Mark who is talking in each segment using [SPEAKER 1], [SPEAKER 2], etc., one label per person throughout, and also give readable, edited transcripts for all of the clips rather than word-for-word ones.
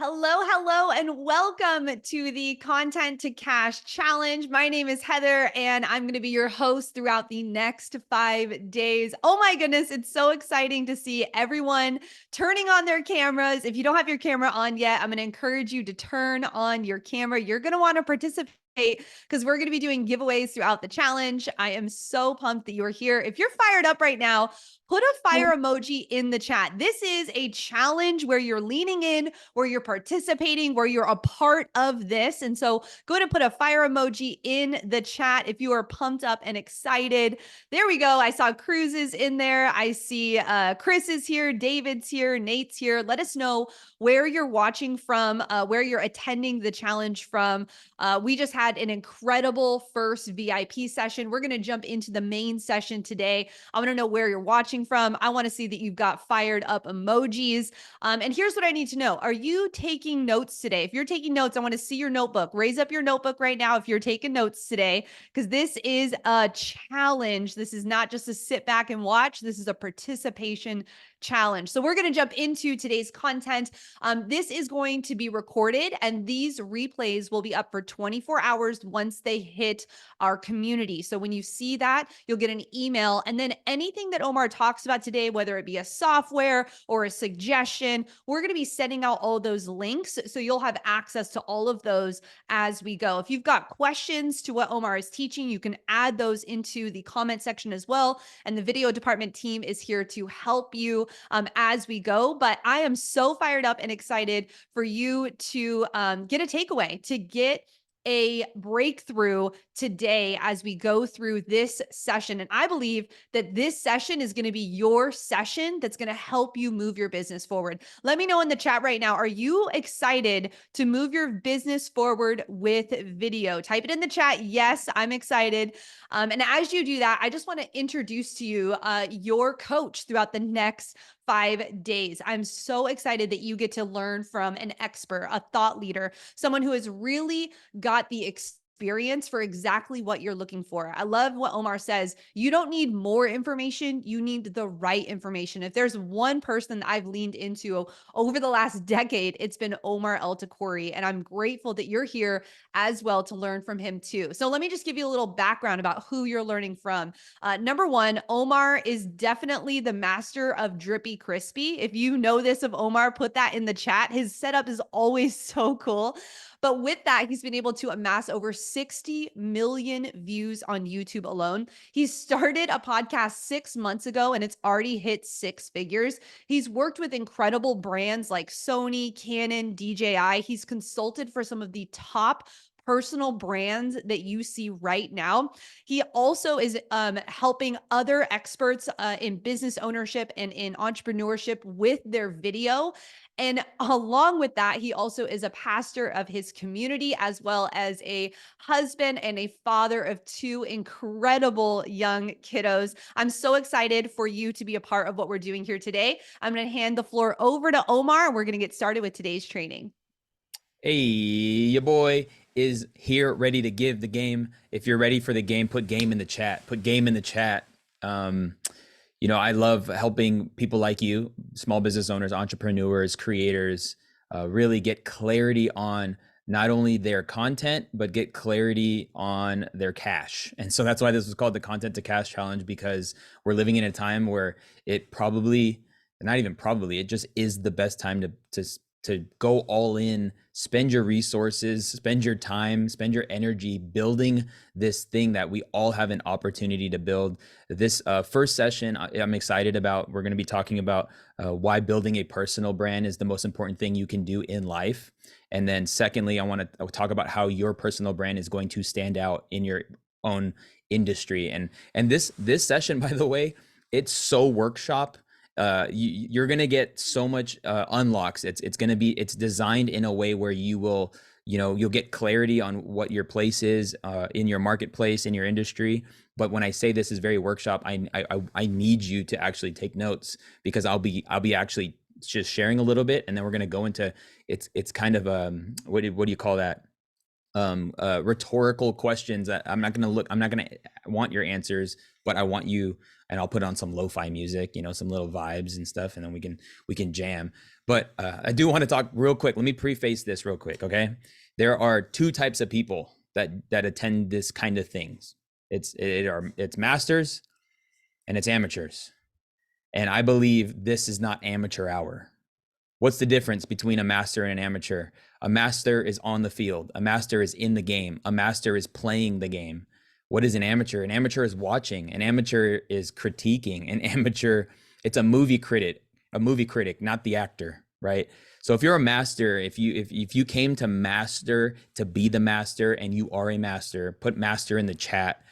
[SPEAKER 1] Hello, and welcome to the Content to Cash Challenge. My name is Heather, and I'm going to be your host throughout the next 5 days. Oh my goodness, it's so exciting to see everyone turning on their cameras. If you don't have your camera on yet, I'm going to encourage you to turn on your camera. You're going to want to participate because we're going to be doing giveaways throughout the challenge. I am so pumped that you're here. If you're fired up right now, put a fire emoji in the chat. This is a challenge where you're leaning in, where you're participating, where you're a part of this. And so go ahead and put a fire emoji in the chat if you are pumped up and excited. There we go. I saw Cruz is in there. I see Chris is here, David's here, Nate's here. Let us know where you're watching from, where you're attending the challenge from. We just had an incredible first VIP session. We're going to jump into the main session today. I want to know where you're watching from. I want to see that you've got fired up emojis. And here's what I need to know. Are you taking notes today? If you're taking notes, I want to see your notebook. Raise up your notebook right now if you're taking notes today, because this is a challenge. This is not just a sit back and watch. This is a participation challenge. So we're going to jump into today's content. This is going to be recorded, and these replays will be up for 24 hours once they hit our community. So when you see that, you'll get an email, and then anything that Omar talks about today, whether it be a software or a suggestion, we're going to be sending out all those links. So you'll have access to all of those as we go. If you've got questions to what Omar is teaching, you can add those into the comment section as well. And the video department team is here to help you as we go. But I am so fired up and excited for you to get a takeaway, to get a breakthrough today as we go through this session. And I believe that this session is going to be your session that's going to help you move your business forward. Let me know in the chat right now. Are you excited to move your business forward with video? Type it in the chat. Yes, I'm excited. And as you do that, I just want to introduce to you your coach throughout the next 5 days. I'm so excited that you get to learn from an expert, a thought leader, someone who has really got the experience for exactly what you're looking for. I love what Omar says. You don't need more information. You need the right information. If there's one person that I've leaned into over the last decade, it's been Omar El-Takrori. And I'm grateful that you're here as well to learn from him too. So let me just give you a little background about who you're learning from. Number one, Omar is definitely the master of drippy crispy. If you know this of Omar, put that in the chat. His setup is always so cool. But with that, he's been able to amass over 60 million views on YouTube alone. He started a podcast 6 months ago and it's already hit six figures. He's worked with incredible brands like Sony, Canon, DJI. He's consulted for some of the top personal brands that you see right now. He also is helping other experts in business ownership and in entrepreneurship with their video. And along with that, he also is a pastor of his community, as well as a husband and a father of two incredible young kiddos. I'm so excited for you to be a part of what we're doing here today. I'm going to hand the floor over to Omar. We're going to get started with today's training.
[SPEAKER 2] Hey, your boy is here ready to give the game. If you're ready for the game, put game in the chat. Put game in the chat. I love helping people like you, small business owners, entrepreneurs, creators, really get clarity on not only their content, but get clarity on their cash. And so that's why this was called the Content to Cash Challenge, because we're living in a time where it probably, not even probably, it just is the best time to go all in, spend your resources, spend your time, spend your energy building this thing that we all have an opportunity to build. This first session I'm excited about. We're going to be talking about why building a personal brand is the most important thing you can do in life. And then secondly, I want to talk about how your personal brand is going to stand out in your own industry. And this session, by the way, it's so workshop. You're going to get so much unlocks. It's designed in a way where you'll get clarity on what your place is in your marketplace, in your industry. But when I say this is very workshop, I need you to actually take notes, because I'll be actually just sharing a little bit, and then we're going to go into it's kind of what do you call that? Rhetorical questions that I'm not going to want your answers, but I want you, and I'll put on some lo-fi music, some little vibes and stuff, and then we can jam. But I do want to talk real quick. Let me preface this real quick, okay? There are two types of people that attend this kind of things. It's masters and it's amateurs. And I believe this is not amateur hour. What's the difference between a master and an amateur? A master is on the field. A master is in the game. A master is playing the game. What is an amateur? An amateur is watching. An amateur is critiquing. An amateur, it's a movie critic, not the actor, right? So if you're a master, if you came to master to be the master and you are a master, put master in the chat,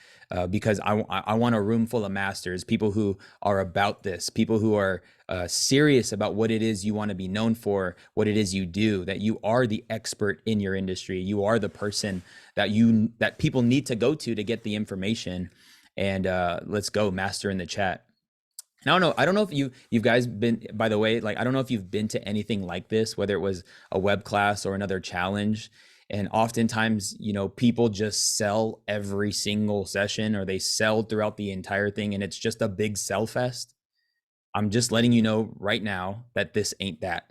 [SPEAKER 2] because I want a room full of masters, people who are about this, people who are serious about what it is you want to be known for, what it is you do, that you are the expert in your industry, you are the person that people need to go to get the information. And let's go, master in the chat. And I don't know if you guys been, by the way, like, I don't know if you've been to anything like this, whether it was a web class or another challenge. And oftentimes, people just sell every single session, or they sell throughout the entire thing, and it's just a big sell fest. I'm just letting you know right now that this ain't that.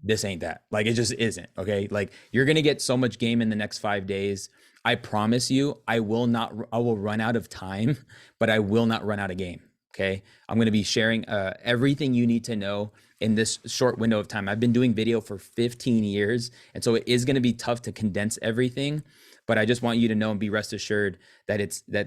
[SPEAKER 2] This ain't that. Like, it just isn't. Okay. Like, you're going to get so much game in the next 5 days. I promise you, I will run out of time, but I will not run out of game. Okay. I'm going to be sharing everything you need to know in this short window of time. I've been doing video for 15 years. And so it is going to be tough to condense everything, but I just want you to know and be rest assured that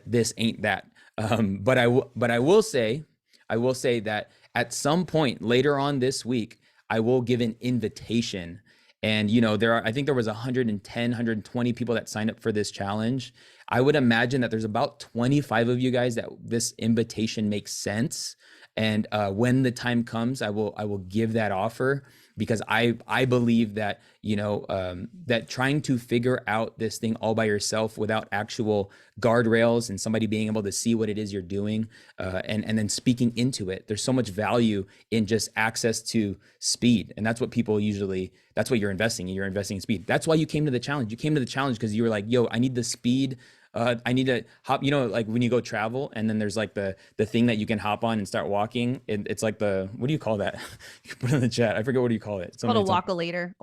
[SPEAKER 2] this ain't that. But I will say that at some point later on this week, I will give an invitation. And, I think there was 110, 120 people that signed up for this challenge. I would imagine that there's about 25 of you guys that this invitation makes sense. And when the time comes, I will give that offer, because I believe that, that trying to figure out this thing all by yourself without actual guardrails and somebody being able to see what it is you're doing, and then speaking into it, there's so much value in just access to speed. And that's what you're investing in. You're investing in speed. That's why you came to the challenge. You came to the challenge because you were like, yo, I need the speed. I need to hop, like when you go travel and then there's like the thing that you can hop on and start walking. It's like what do you call that? You can put it in the chat. I forget, what do you call it?
[SPEAKER 1] Called a walkalator.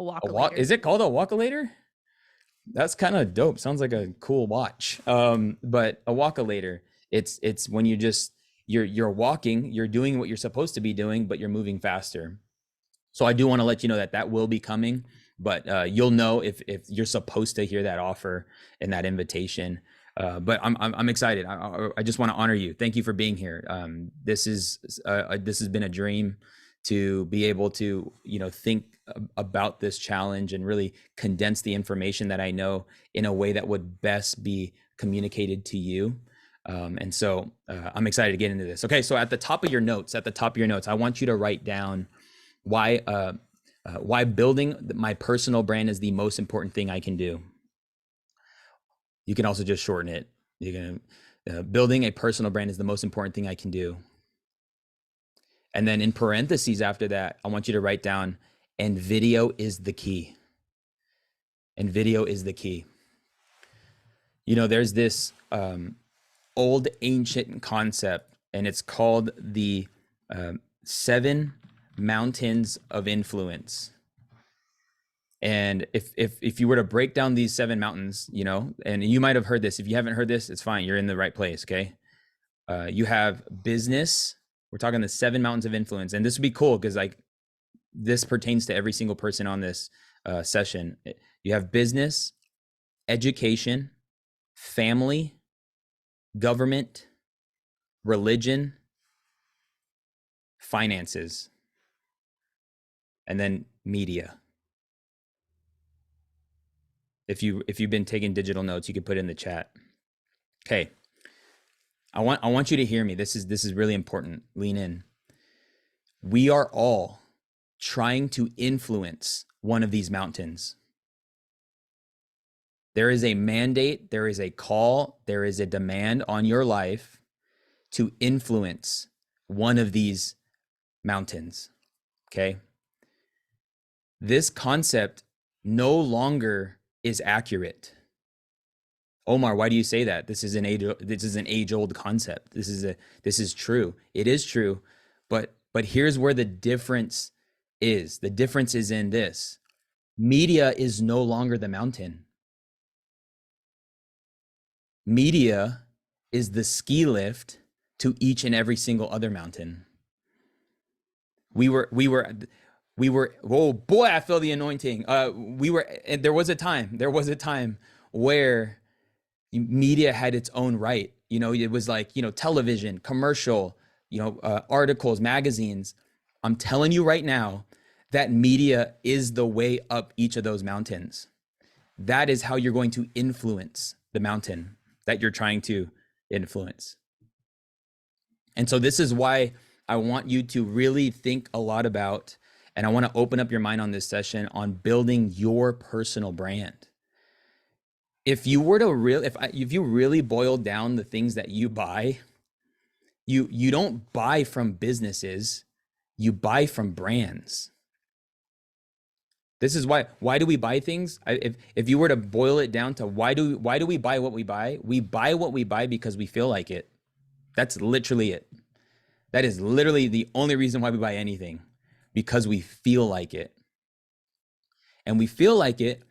[SPEAKER 2] Is it called a walkalator? That's kind of dope. Sounds like a cool watch. But a walkalator, it's when you're walking, you're doing what you're supposed to be doing, but you're moving faster. So I do want to let you know that will be coming, but you'll know if you're supposed to hear that offer and that invitation. But I'm excited. I just want to honor you. Thank you for being here. This has been a dream to be able to think about this challenge and really condense the information that I know in a way that would best be communicated to you. And so I'm excited to get into this. Okay, so at the top of your notes, I want you to write down why building my personal brand is the most important thing I can do. You can also just shorten it. You can building a personal brand is the most important thing I can do. And then in parentheses after that, I want you to write down, and video is the key. And video is the key. There's this old ancient concept, and it's called the 7 mountains of influence. And if you were to break down these 7 mountains, and you might have heard this. If you haven't heard this, it's fine. You're in the right place. Okay. You have business. We're talking the 7 mountains of influence. And this would be cool because this pertains to every single person on this session. You have business, education, family, government, religion, finances, and then media. If you've been taking digital notes, you could put it in the chat. Okay. I want you to hear me. This is really important. Lean in. We are all trying to influence one of these mountains. There is a mandate, there is a call, there is a demand on your life to influence one of these mountains. Okay? This concept no longer is accurate. Omar, why do you say that? This is an age-old concept. This is true. It is true, but here's where the difference is, the difference is in this. Media is no longer the mountain. Media is the ski lift to each and every single other mountain. We were, oh boy, I feel the anointing. And there was a time where media had its own right. It was like, television, commercial, articles, magazines. I'm telling you right now that media is the way up each of those mountains. That is how you're going to influence the mountain that you're trying to influence. And so this is why I want you to really think a lot about, and I want to open up your mind on this session on building your personal brand. If you were to if you really boil down the things that you buy, you don't buy from businesses, you buy from brands. This is why do we buy things? If you were to boil it down to why do we buy what we buy? We buy what we buy because we feel like it. That's literally it. That is literally the only reason why we buy anything, because we feel like it. And we feel like it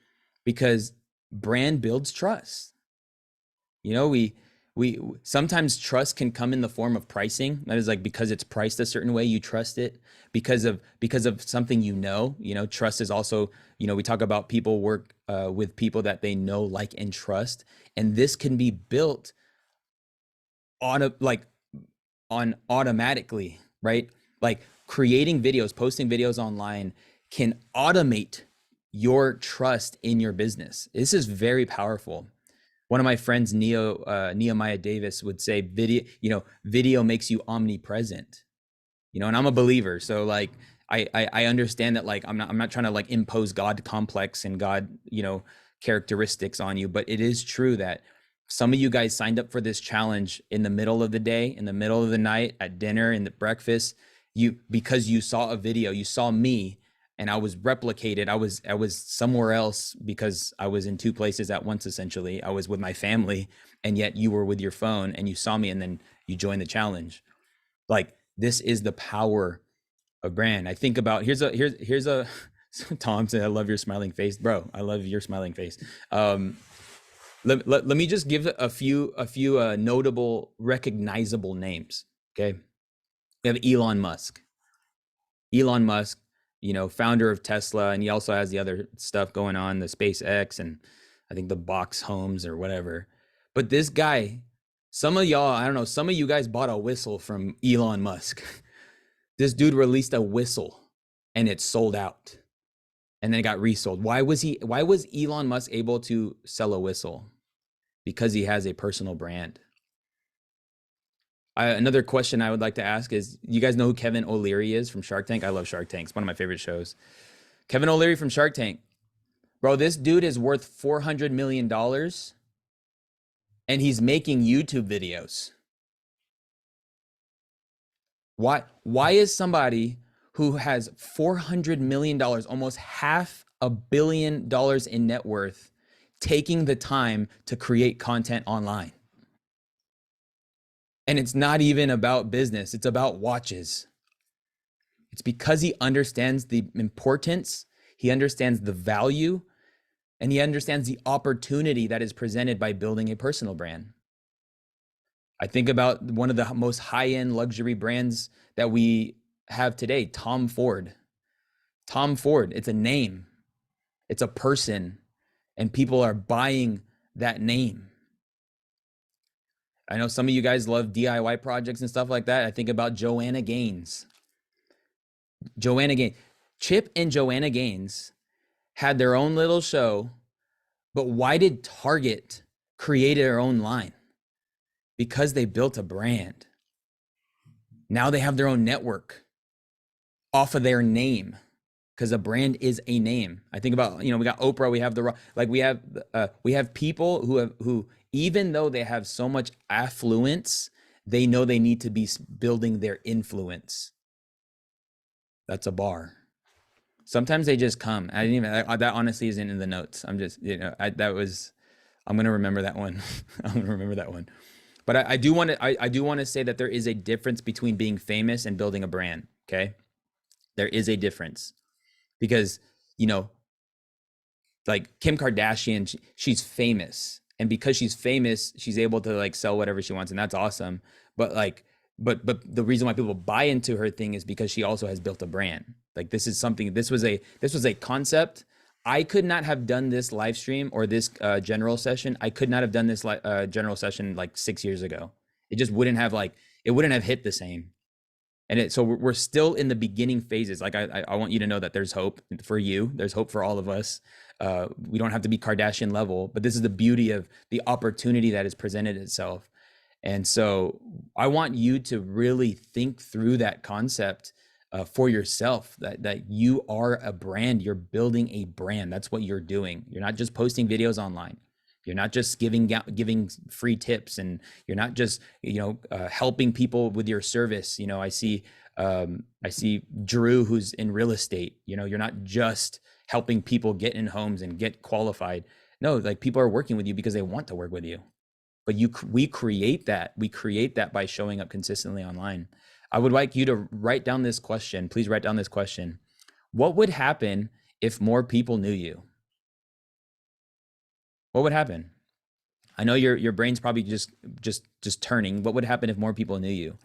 [SPEAKER 2] because brand builds trust. We sometimes trust can come in the form of pricing. That is like, because it's priced a certain way, you trust it because of something. Trust is also, we talk about people work with people that they know, like, and trust, and this can be built on automatically, right? Like creating videos, posting videos online can automate your trust in your business. This is very powerful. One of my friends, Nehemiah Davis, would say video makes you omnipresent, and I'm a believer. So like, I understand that, like, I'm not trying to like impose God complex and God, characteristics on you, but it is true that some of you guys signed up for this challenge in the middle of the day, in the middle of the night, at dinner, in the breakfast, because you saw a video, you saw me, and I was replicated. I was somewhere else because I was in two places at once. Essentially, I was with my family, and yet you were with your phone and you saw me, and then you joined the challenge. Like, this is the power of brand. I think about, here's a Tom said, I love your smiling face, bro. I love your smiling face. Let me just give a few notable, recognizable names. Okay, we have Elon Musk. Founder of Tesla, and he also has the other stuff going on, the SpaceX, and I think the box homes or whatever. But this guy, some of y'all, I don't know, some of you guys bought a whistle from Elon Musk. This dude released a whistle and it sold out, and then it got resold. Why was Elon Musk able to sell a whistle? Because he has a personal brand. Another question I would like to ask is, you guys know who Kevin O'Leary is from Shark Tank? I love Shark Tank. It's one of my favorite shows. Kevin O'Leary from Shark Tank. Bro, this dude is worth $400 million and he's making YouTube videos. Why is somebody who has $400 million, almost $500 million in net worth, taking the time to create content online? And it's not even about business, it's about watches. It's because he understands the importance, he understands the value, and he understands the opportunity that is presented by building a personal brand. I think about one of the most high-end luxury brands that we have today, Tom Ford. Tom Ford, it's a name, it's a person, and people are buying that name. I know some of you guys love DIY projects and stuff like that. I think about Joanna Gaines. Chip and Joanna Gaines had their own little show, but why did Target create their own line? Because they built a brand. Now they have their own network off of their name, because a brand is a name. I think about, we got Oprah, we have we have people who even though they have so much affluence, they know they need to be building their influence. That's a bar. Sometimes they just come. I didn't even, that honestly isn't in the notes. I'm just, I'm going to remember that one. I'm going to remember that one. But I do want to say that there is a difference between being famous and building a brand. Okay. There is a difference. because, you know, like Kim Kardashian, she's famous, and because she's famous, she's able to like sell whatever she wants, and that's awesome. But like, but the reason why people buy into her thing is because she also has built a brand. Like this is something. This was a concept. I could not have done this live stream or this general session. I could not have done this general session like 6 years ago. It just wouldn't have like it wouldn't have hit the same. So we're still in the beginning phases. Like I want you to know that there's hope for you. There's hope for all of us. We don't have to be Kardashian level, but this is the beauty of the opportunity that has presented itself. And so I want you to really think through that concept for yourself, that you are a brand. You're building a brand. That's what you're doing. You're not just posting videos online. You're not just giving free tips, and you're not just helping people with your service. I see Drew, who's in real estate. You're not just helping people get in homes and get qualified. No, like people are working with you because they want to work with you. But we create that. We create that by showing up consistently online. I would like you to write down this question. Please write down this question. What would happen if more people knew you? What would happen? I know your brain's probably just turning. What would happen if more people knew you?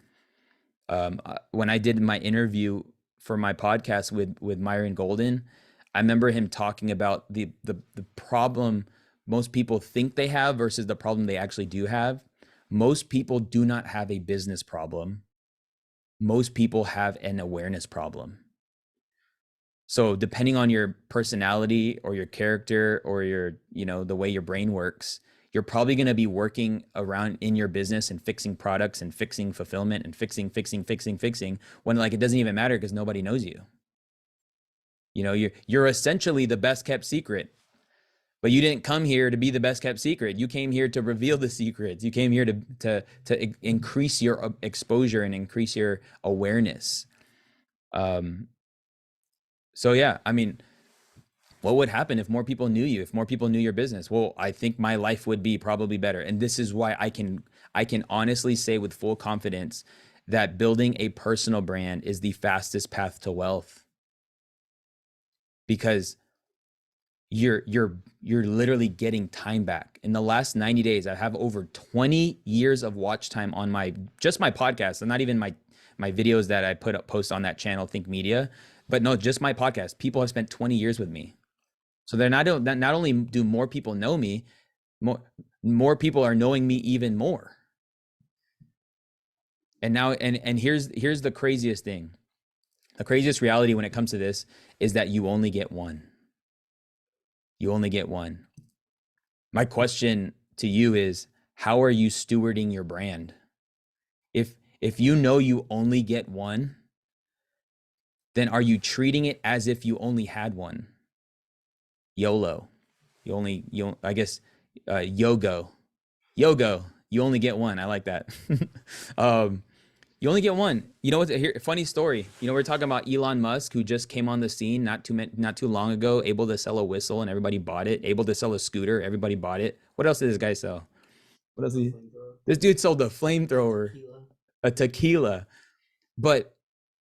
[SPEAKER 2] When I did my interview for my podcast with Myron Golden, I remember him talking about the problem most people think they have versus the problem they actually do have. Most people do not have a business problem. Most people have an awareness problem. So depending on your personality or your character or the way your brain works, you're probably going to be working around in your business and fixing products and fixing fulfillment and fixing when like it doesn't even matter because nobody knows you. You're essentially the best kept secret, but you didn't come here to be the best kept secret. You came here to reveal the secrets. You came here to increase your exposure and increase your awareness. So yeah, I mean, what would happen if more people knew you, if more people knew your business? Well, I think my life would be probably better. And this is why I can honestly say with full confidence that building a personal brand is the fastest path to wealth, because you're literally getting time back. In the last 90 days, I have over 20 years of watch time on my podcast, and not even my videos that I post on that channel, Think Media, but no, just my podcast. People have spent 20 years with me. So not only do more people know me, more people are knowing me even more. And now, and here's the craziest thing. The craziest reality when it comes to this is that you only get one. You only get one. My question to you is, how are you stewarding your brand? If you know you only get one, then are you treating it as if you only had one? YOLO. I guess, YOGO. You only get one. I like that. You only get one. You know what's here? Funny story. We're talking about Elon Musk, who just came on the scene not too long ago, able to sell a whistle and everybody bought it. Able to sell a scooter, everybody bought it. What else did this guy sell? What else? This dude sold a flamethrower, a tequila. But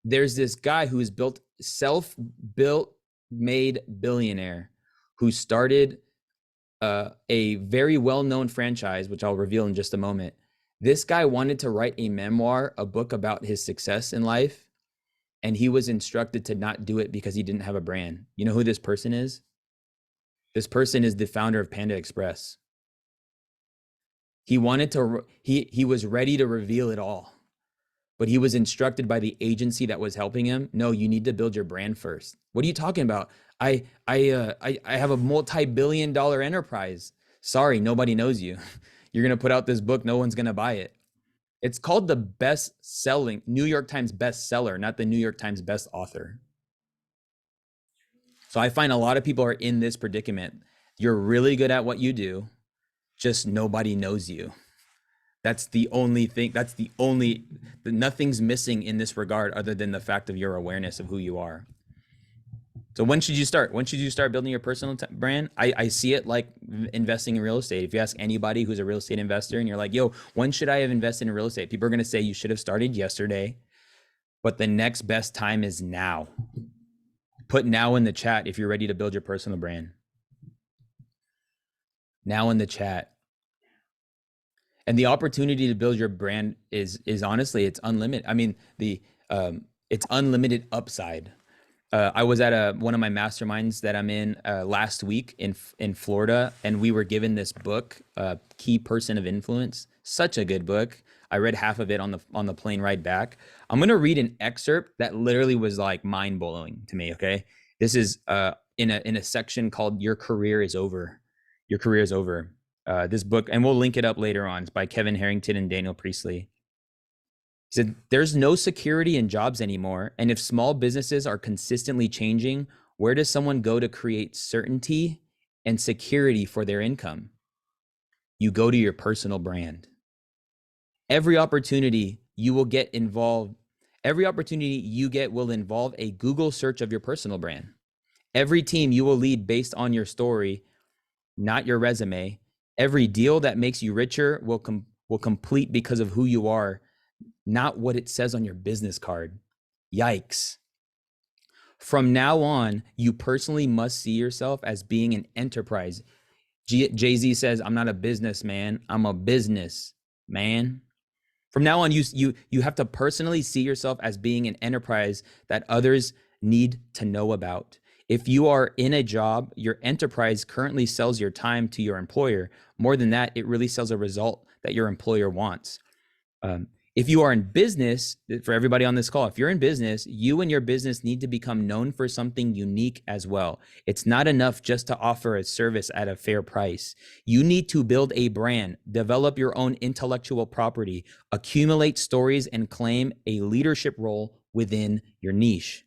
[SPEAKER 2] there's this guy who's self-built, made billionaire, who started a very well-known franchise, which I'll reveal in just a moment. This guy wanted to write a memoir, a book about his success in life, and he was instructed to not do it because he didn't have a brand. You know who this person is? This person is the founder of Panda Express. He was ready to reveal it all, but he was instructed by the agency that was helping him, no, you need to build your brand first. What are you talking about? I have a multi-billion-dollar enterprise. Sorry, nobody knows you. You're going to put out this book, no one's going to buy it. It's called the best-selling New York Times bestseller, not the New York Times best author. So I find a lot of people are in this predicament. You're really good at what you do, just nobody knows you. That's the only thing. Nothing's missing in this regard other than the fact of your awareness of who you are. So when should you start? When should you start building your personal brand? I see it like investing in real estate. If you ask anybody who's a real estate investor and you're like, yo, when should I have invested in real estate? People are going to say you should have started yesterday, but the next best time is now. Put now in the chat if you're ready to build your personal brand. Now in the chat. And the opportunity to build your brand is honestly, it's unlimited. I mean, it's unlimited upside. I was at one of my masterminds that I'm in last week in Florida, and we were given this book, Key Person of Influence. Such a good book. I read half of it on the plane ride back. I'm gonna read an excerpt that literally was like mind blowing to me. Okay, this is in a section called "Your Career Is Over." Your career is over. This book, and we'll link it up later on. It's by Kevin Harrington and Daniel Priestley. He said, there's no security in jobs anymore. And if small businesses are consistently changing, where does someone go to create certainty and security for their income? You go to your personal brand. Every opportunity you will get involved, every opportunity you get will involve a Google search of your personal brand. Every team you will lead based on your story, not your resume. Every deal that makes you richer will complete because of who you are, not what it says on your business card. Yikes. From now on, you personally must see yourself as being an enterprise. Jay-Z says, I'm not a businessman, I'm a business man. From now on, you have to personally see yourself as being an enterprise that others need to know about. If you are in a job, your enterprise currently sells your time to your employer. More than that, it really sells a result that your employer wants. If you are in business, for everybody on this call, if you're in business, you and your business need to become known for something unique as well. It's not enough just to offer a service at a fair price. You need to build a brand, develop your own intellectual property, accumulate stories, and claim a leadership role within your niche.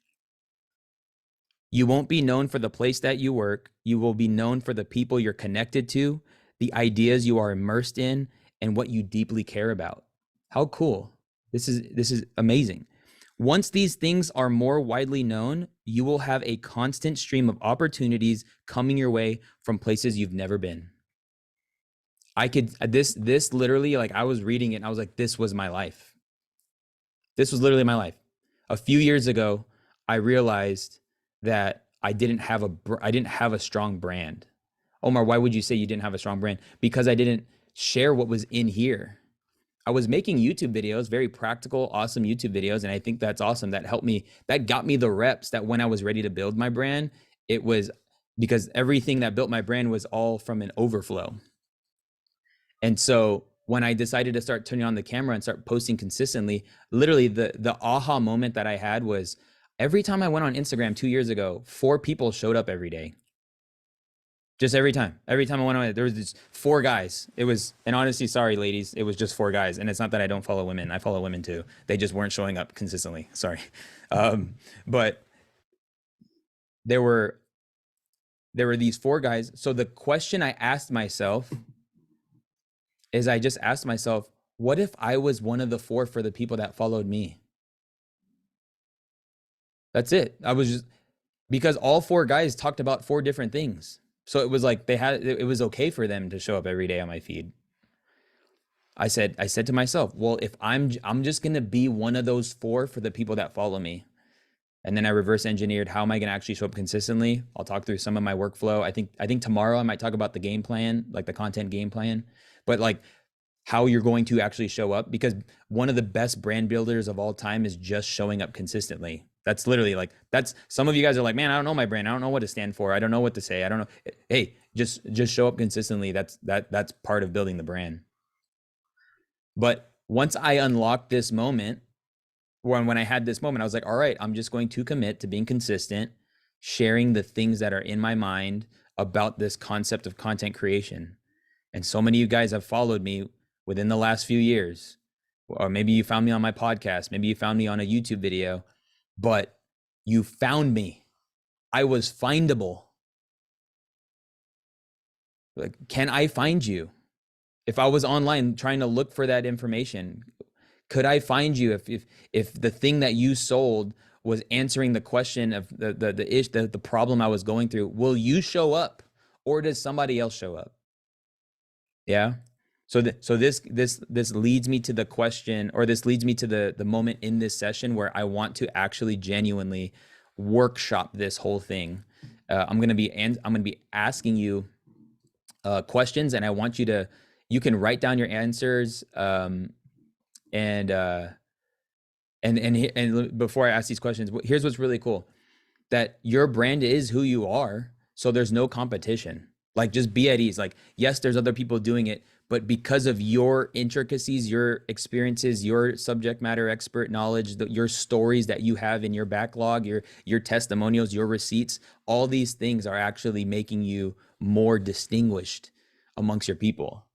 [SPEAKER 2] You won't be known for the place that you work. You will be known for the people you're connected to, the ideas you are immersed in, and what you deeply care about. How cool. This is amazing. Once these things are more widely known, you will have a constant stream of opportunities coming your way from places you've never been. This literally, like I was reading it and I was like, this was my life. This was literally my life. A few years ago, I realized that I didn't have a strong brand. Omar, why would you say you didn't have a strong brand? Because I didn't share what was in here. I was making YouTube videos, very practical, awesome YouTube videos. And I think that's awesome. That helped me, that got me the reps that when I was ready to build my brand, it was because everything that built my brand was all from an overflow. And so when I decided to start turning on the camera and start posting consistently, literally the aha moment that I had was every time I went on Instagram 2 years ago, 4 people showed up every day. Just every time I went on, there was just 4 guys. It was, and honestly, sorry, ladies, it was just 4 guys. And it's not that I don't follow women. I follow women too. They just weren't showing up consistently. Sorry. But there were these 4 guys. So the question I asked myself is I just asked myself, what if I was one of the 4 for the people that followed me? That's it. I was just, because all 4 guys talked about 4 different things. So it was like it was okay for them to show up every day on my feed. I said to myself, well, if I'm just going to be one of those 4 for the people that follow me. And then I reverse engineered, how am I going to actually show up consistently? I'll talk through some of my workflow. I think tomorrow I might talk about the game plan, like the content game plan, but like how you're going to actually show up, because one of the best brand builders of all time is just showing up consistently. That's literally like, that's, some of you guys are like, man, I don't know my brand. I don't know what to stand for. I don't know what to say. I don't know. Hey, just show up consistently. That's part of building the brand. But once I unlocked this moment, when I had this moment, I was like, all right, I'm just going to commit to being consistent, sharing the things that are in my mind about this concept of content creation. And so many of you guys have followed me within the last few years, or maybe you found me on my podcast, maybe you found me on a YouTube video, but you found me. I was findable. Like, can I find you? If I was online trying to look for that information, could I find you if the thing that you sold was answering the question of the problem I was going through? Will you show up, or does somebody else show up? Yeah. So this leads me to the question, or this leads me to the moment in this session where I want to actually genuinely workshop this whole thing. I'm gonna be asking you questions, and I want you can write down your answers. And before I ask these questions, here's what's really cool: that your brand is who you are, so there's no competition. Like, just be at ease. Like, yes, there's other people doing it, but because of your intricacies, your experiences, your subject matter expert knowledge, your stories that you have in your backlog, your testimonials, your receipts, all these things are actually making you more distinguished amongst your people.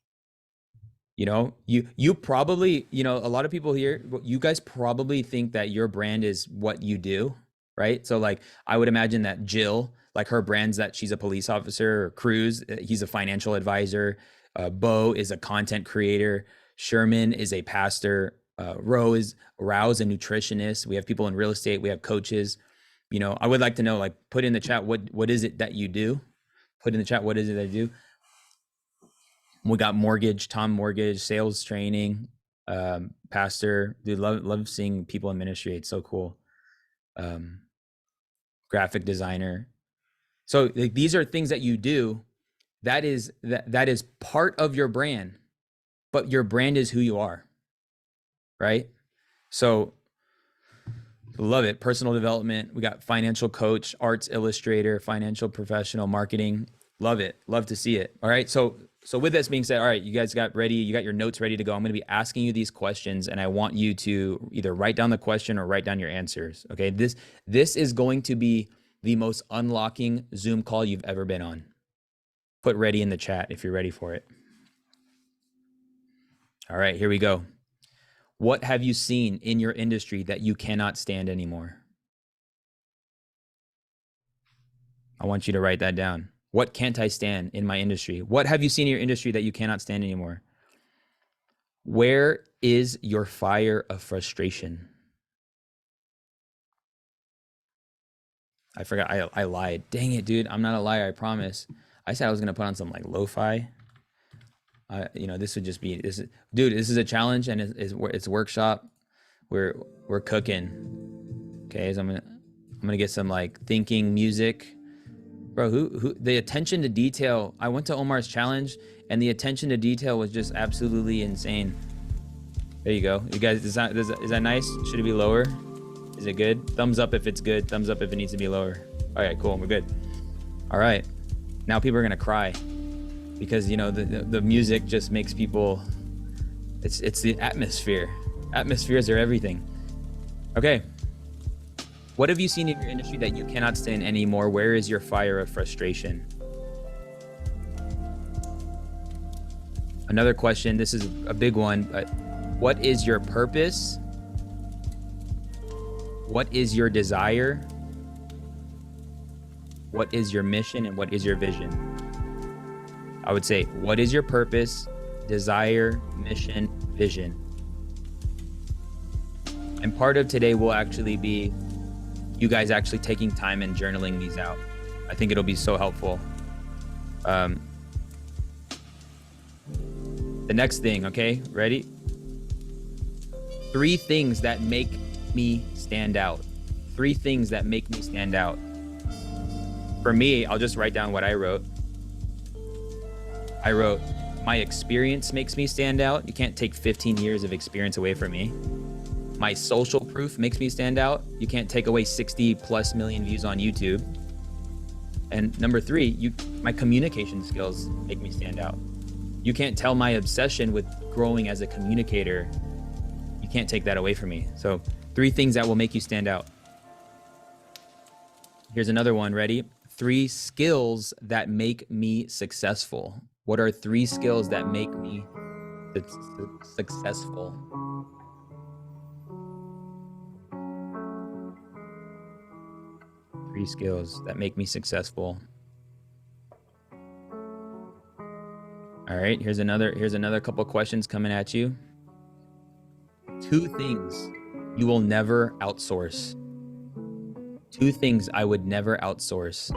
[SPEAKER 2] You probably, a lot of people here, you guys probably think that your brand is what you do, right? So like, I would imagine that Jill, like, her brand's that she's a police officer, or Cruz, he's a financial advisor. Bo is a content creator. Sherman is a pastor. Rouse a nutritionist. We have people in real estate. We have coaches. I would like to know, like, put in the chat, what is it that you do? Put in the chat, what is it that you do? We got Tom Mortgage, sales training, pastor. Dude, love seeing people in ministry. It's so cool. Graphic designer. So, like, these are things that you do. That is part of your brand, but your brand is who you are, right? So, love it. Personal development. We got financial coach, arts illustrator, financial professional, marketing. Love it. Love to see it. All right. So with this being said, all right, you guys got ready. You got your notes ready to go. I'm going to be asking you these questions, and I want you to either write down the question or write down your answers. Okay. This is going to be the most unlocking Zoom call you've ever been on. Put ready in the chat if you're ready for it. All right, here we go. What have you seen in your industry that you cannot stand anymore? I want you to write that down. What can't I stand in my industry? What have you seen in your industry that you cannot stand anymore? Where is your fire of frustration? I forgot. I lied. Dang it, dude. I'm not a liar. I promise. I said I was going to put on some like lo-fi. This would just be this. Dude, this is a challenge, and it's workshop. We're cooking. Okay, so I'm gonna get some like thinking music. Bro, who the attention to detail. I went to Omar's challenge, and the attention to detail was just absolutely insane. There you go. You guys, is that nice? Should it be lower? Is it good? Thumbs up if it's good. Thumbs up if it needs to be lower. All right, cool. We're good. All right. Now people are gonna cry because the music just makes people. It's the atmosphere. Atmospheres are everything. Okay. What have you seen in your industry that you cannot stand anymore? Where is your fire of frustration? Another question. This is a big one, but what is your purpose? What is your desire? What is your mission, and what is your vision? I would say, what is your purpose, desire, mission, vision? And part of today will actually be you guys actually taking time and journaling these out. I think it'll be so helpful. The next thing, okay, ready? 3 things that make me stand out. 3 things that make me stand out. For me, I'll just write down what I wrote. I wrote, my experience makes me stand out. You can't take 15 years of experience away from me. My social proof makes me stand out. You can't take away 60+ million views on YouTube. And number 3, my communication skills make me stand out. You can't tell my obsession with growing as a communicator. You can't take that away from me. So 3 things that will make you stand out. Here's another one. Ready? 3 skills that make me successful. What are 3 skills that make me successful? Three skills that make me successful. All right, here's another couple questions coming at you. 2 things you will never outsource. 2 things I would never outsource.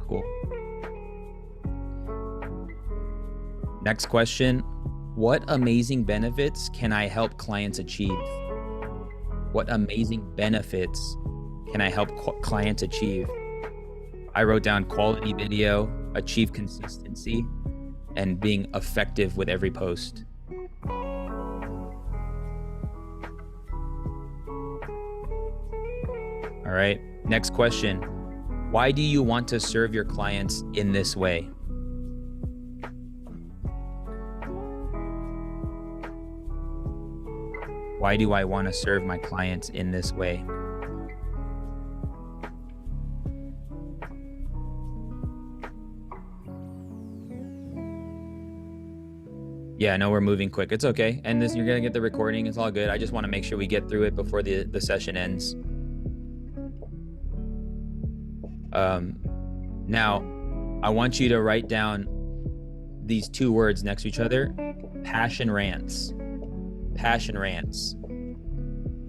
[SPEAKER 2] Cool. Next question. What amazing benefits can I help clients achieve? What amazing benefits can I help clients achieve? I wrote down quality video, achieve consistency, and being effective with every post. All right, next question. Why do you want to serve your clients in this way? Why do I want to serve my clients in this way? Yeah, I know we're moving quick. It's okay. And this, you're gonna get the recording. It's all good. I just want to make sure we get through it before the session ends. Now, I want you to write down these two words next to each other: passion rants. Passion rants.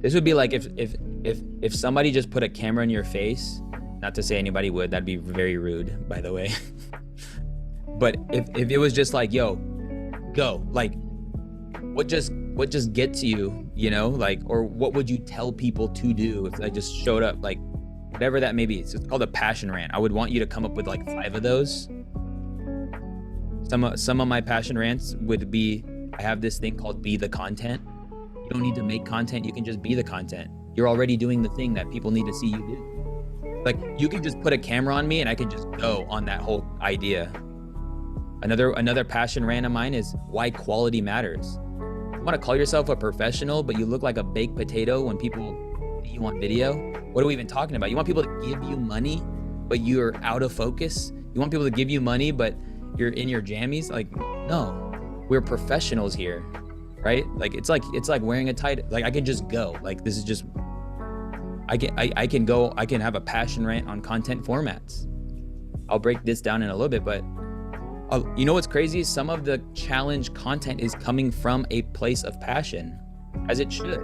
[SPEAKER 2] This would be like if somebody just put a camera in your face. Not to say anybody would. That'd be very rude, by the way. But if it was just like, yo, go, like, what just gets you, you know, like, or what would you tell people to do if I just showed up, like, whatever that may be. It's called a passion rant. I would want you to come up with like 5 of those. Some of my passion rants would be, I have this thing called be the content. You don't need to make content. You can just be the content. You're already doing the thing that people need to see you do. Like, you can just put a camera on me and I can just go on that whole idea. Another passion rant of mine is why quality matters. You want to call yourself a professional, but you look like a baked potato when people see you on video? What are we even talking about? You want people to give you money, but you're out of focus? You want people to give you money, but you're in your jammies? Like, no, we're professionals here, right? Like, it's like wearing a tight, like, I can just go. Like, this is just, I can go, I can have a passion rant on content formats. I'll break this down in a little bit, but you know what's crazy? Some of the challenge content is coming from a place of passion, as it should.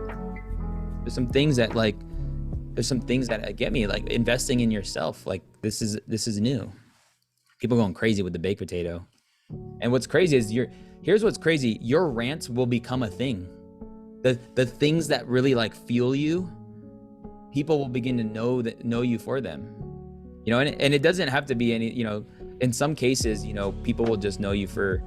[SPEAKER 2] There's some things that get me, like investing in yourself. Like, this is new. People going crazy with the baked potato. And what's crazy is here's what's crazy. Your rants will become a thing. The things that really like fuel you, people will begin to know you for them. You know, and it doesn't have to be any, you know, in some cases, you know, people will just know you for,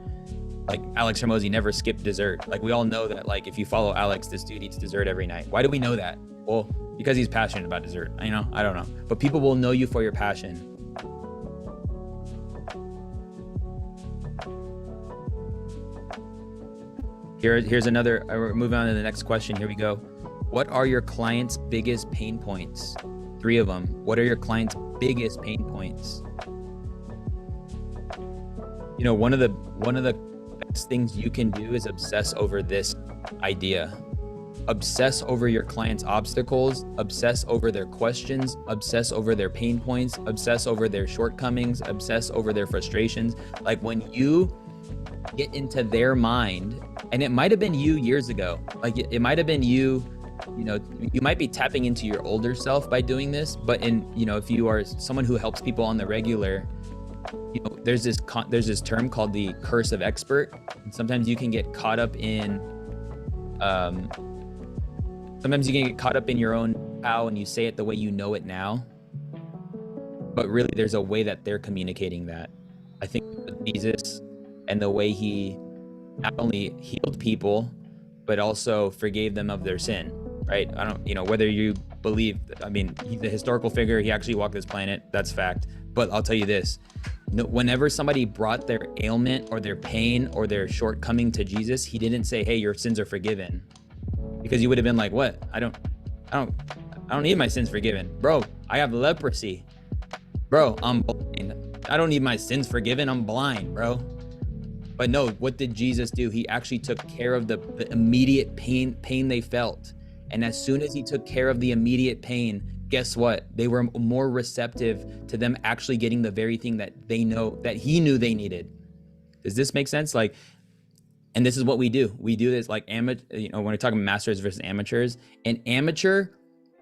[SPEAKER 2] like, Alex Hormozi never skipped dessert. Like, we all know that, like, if you follow Alex, this dude eats dessert every night. Why do we know that? Well, because he's passionate about dessert. You know, I don't know. But people will know you for your passion. Here's another, we're moving on to the next question. Here we go. What are your clients' biggest pain points? 3 of them. What are your clients' biggest pain points? You know, one of the best things you can do is obsess over this idea. Obsess over your clients' obstacles, obsess over their questions, obsess over their pain points, obsess over their shortcomings, obsess over their frustrations. Like, when you get into their mind, and it might have been you years ago, like it might have been you know, you might be tapping into your older self by doing this, but you know, if you are someone who helps people on the regular, you know, there's this term called the curse of expert. And sometimes you can get caught up in your own how, and you say it the way you know it now, but really there's a way that they're communicating that. I think Jesus and the way he not only healed people, but also forgave them of their sin, right? I don't, you know, whether you believe, I mean, he's a historical figure. He actually walked this planet. That's fact. But I'll tell you this, whenever somebody brought their ailment or their pain or their shortcoming to Jesus, he didn't say, hey, your sins are forgiven. Because you would have been like, what? I don't need my sins forgiven. Bro, I have leprosy. Bro, I'm blind. I don't need my sins forgiven. I'm blind, bro. But no, what did Jesus do? He actually took care of the immediate pain they felt. And as soon as he took care of the immediate pain, guess what? They were more receptive to them actually getting the very thing that he knew they needed. Does this make sense? Like, and this is what we do. We do this like you know, when we're talking masters versus amateurs, an amateur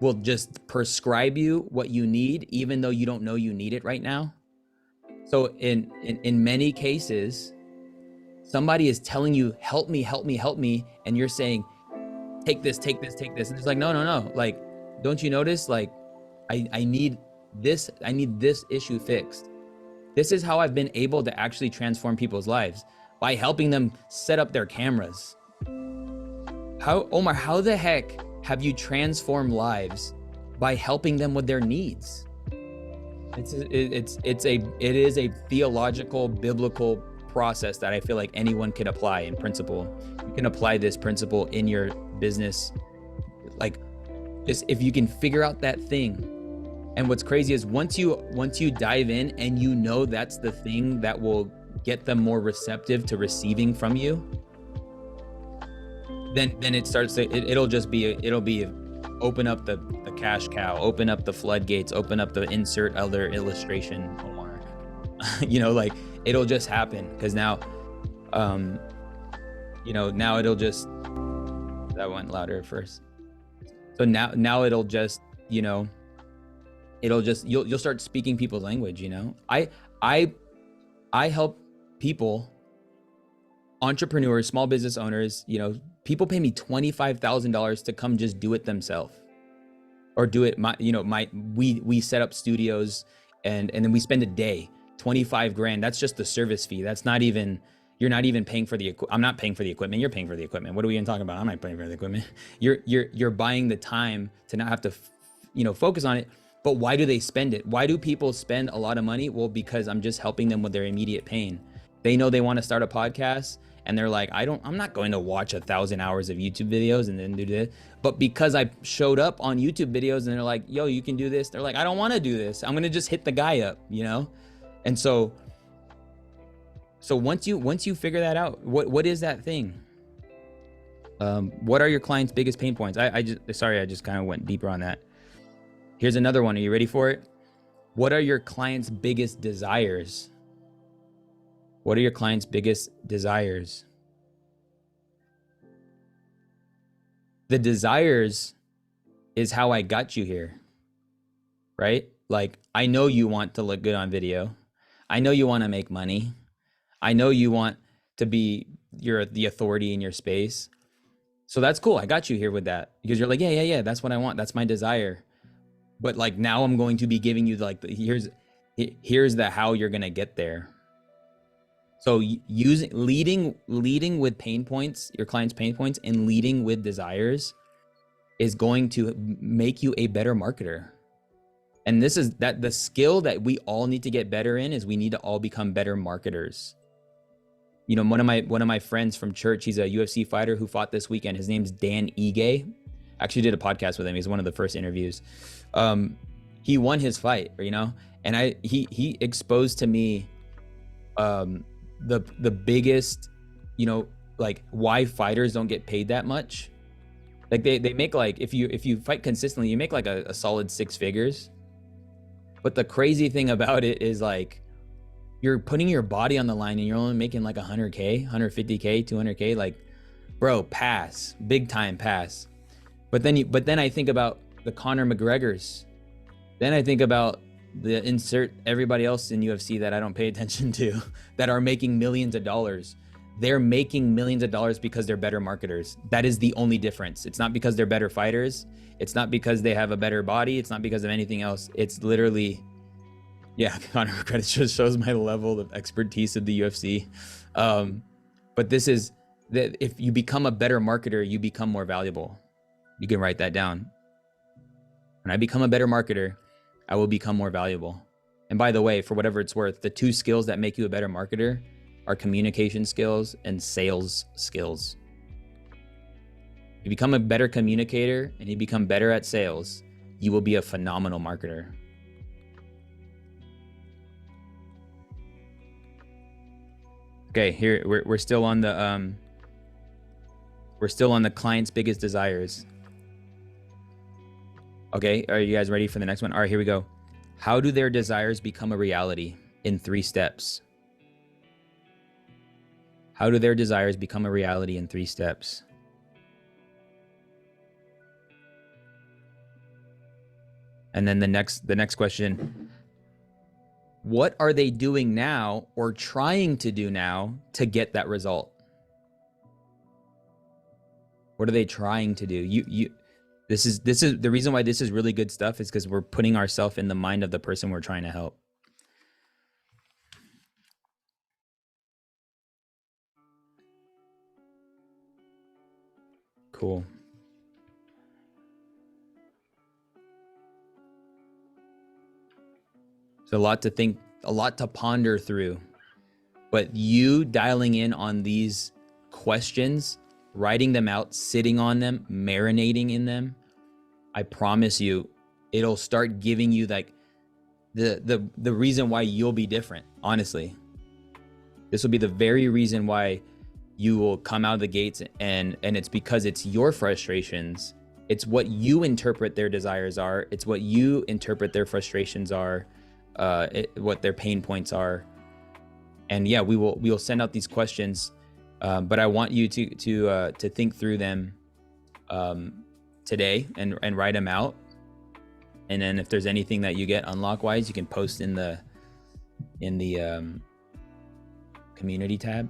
[SPEAKER 2] will just prescribe you what you need, even though you don't know you need it right now. So in many cases, somebody is telling you, help me, help me, help me. And you're saying, take this, take this, take this. And it's like, no, no, no. Like, don't you notice? Like, I need I need this issue fixed. This is how I've been able to actually transform people's lives, by helping them set up their cameras. How, Omar, how the heck have you transformed lives by helping them with their needs? It is a theological, biblical process that I feel like anyone can apply in principle. You can apply this principle in your business. Like, just if you can figure out that thing. And what's crazy is once you dive in and you know that's the thing that will get them more receptive to receiving from you, then it starts to, it'll be open up the cash cow, open up the floodgates, open up the insert other illustration, Omar. You know, like, it'll just happen, because now, you know, now it'll just, that went louder at first. So now it'll just, you know, it'll just, you'll start speaking people's language, you know. I help people, entrepreneurs, small business owners, you know, people pay me $25,000 to come just do it themselves, or do it, we set up studios, and then we spend a day, 25 grand. That's just the service fee. That's not even, you're not even paying for the, I'm not paying for the equipment. You're paying for the equipment. What are we even talking about? I'm not paying for the equipment. You're buying the time to not have to, focus on it. But why do they spend it? Why do people spend a lot of money? Well, because I'm just helping them with their immediate pain. They know they want to start a podcast, and they're like, I'm not going to watch 1,000 hours of YouTube videos and then do this. But because I showed up on YouTube videos and they're like, yo, you can do this. They're like, I don't want to do this. I'm going to just hit the guy up, And so once you figure that out, what is that thing? What are your clients' biggest pain points? I just kind of went deeper on that. Here's another one. Are you ready for it? What are your clients' biggest desires? What are your clients' biggest desires? The desires is how I got you here, right? Like, I know you want to look good on video. I know you want to make money. I know you want to be, you're the authority in your space. So that's cool. I got you here with that, because you're like, yeah, that's what I want. That's my desire. But like, now I'm going to be giving you like, here's the how you're going to get there. So leading with pain points, your client's pain points, and leading with desires is going to make you a better marketer. And this is that the skill that we all need to get better in, is we need to all become better marketers. One of my friends from church, he's a UFC fighter who fought this weekend. His name's Dan Ige. Actually did a podcast with him. He's one of the first interviews. He won his fight, and he exposed to me the biggest, like, why fighters don't get paid that much. Like, they make, like, if you fight consistently, you make like a solid 6 figures. But the crazy thing about it is, like, you're putting your body on the line and you're only making like 100K, 150K, 200K. Like, bro, pass, big time pass. But then I think about the Conor McGregors. Then I think about the insert everybody else in UFC that I don't pay attention to, that are making millions of dollars. They're making millions of dollars because they're better marketers. That is the only difference. It's not because they're better fighters. It's not because they have a better body. It's not because of anything else. It's literally, yeah, Conor McGregor just shows my level of expertise of the UFC. But this is that if you become a better marketer, you become more valuable. You can write that down. When I become a better marketer, I will become more valuable. And by the way, for whatever it's worth, the 2 skills that make you a better marketer are communication skills and sales skills. If you become a better communicator and you become better at sales, you will be a phenomenal marketer. Okay, here we're still on the client's biggest desires. Okay, are you guys ready for the next one? All right, here we go. How do their desires become a reality in 3 steps? How do their desires become a reality in 3 steps? And then the next question, what are they doing now or trying to do now to get that result? What are they trying to do? This is the reason why this is really good stuff is because we're putting ourselves in the mind of the person we're trying to help. Cool. It's a lot to think, a lot to ponder through. But you dialing in on these questions, writing them out, sitting on them, marinating in them, I promise you, it'll start giving you like the reason why you'll be different. Honestly, this will be the very reason why you will come out of the gates, and it's because it's your frustrations. It's what you interpret their desires are. It's what you interpret their frustrations are, what their pain points are. And yeah, we will send out these questions, but I want you to think through them today and write them out. And then if there's anything that you get unlock wise, you can post in the community tab.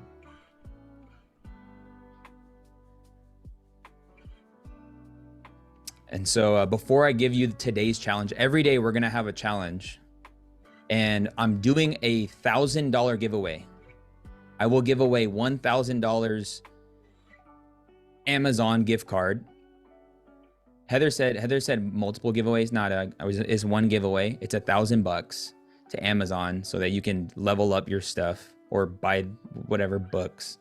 [SPEAKER 2] And so before I give you today's challenge, every day we're gonna have a challenge, and I'm doing a $1,000 giveaway. I will give away $1,000 Amazon gift card. Heather said multiple giveaways, not it's one giveaway. It's $1,000 to Amazon so that you can level up your stuff or buy whatever books.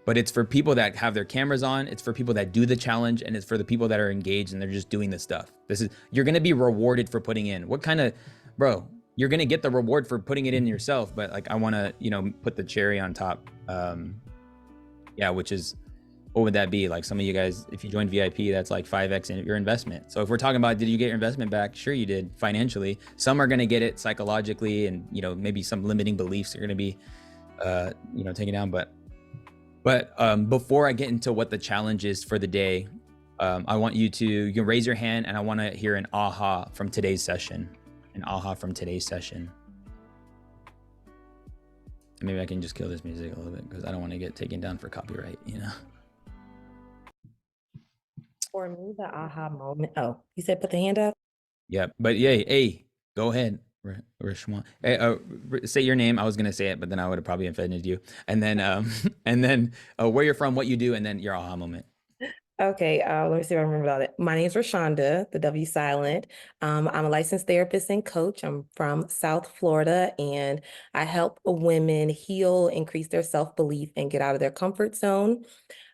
[SPEAKER 2] But it's for people that have their cameras on. It's for people that do the challenge, and it's for the people that are engaged and they're just doing the stuff. You're gonna be rewarded for putting in. What kind of, bro? You're gonna get the reward for putting it in yourself, but like I want to, put the cherry on top. Yeah, which is, what would that be? Like some of you guys, if you join VIP, that's like 5x in your investment. So if we're talking about, did you get your investment back? Sure, you did financially. Some are gonna get it psychologically, and maybe some limiting beliefs are gonna be, taken down, but. But before I get into what the challenge is for the day, I want you can raise your hand, and I want to hear an aha from today's session. An aha from today's session. Maybe I can just kill this music a little bit because I don't want to get taken down for copyright,
[SPEAKER 3] For me, the aha moment. Oh, you said put the hand up?
[SPEAKER 2] Yeah, but yeah, hey, go ahead. Rishwan. Hey, say your name. I was gonna say it, but then I would have probably offended you. And then, where you're from, what you do, and then your aha moment.
[SPEAKER 3] Okay, let me see if I remember about it. My name is Rashonda, the W silent. I'm a licensed therapist and coach. I'm from South Florida, and I help women heal, increase their self-belief, and get out of their comfort zone.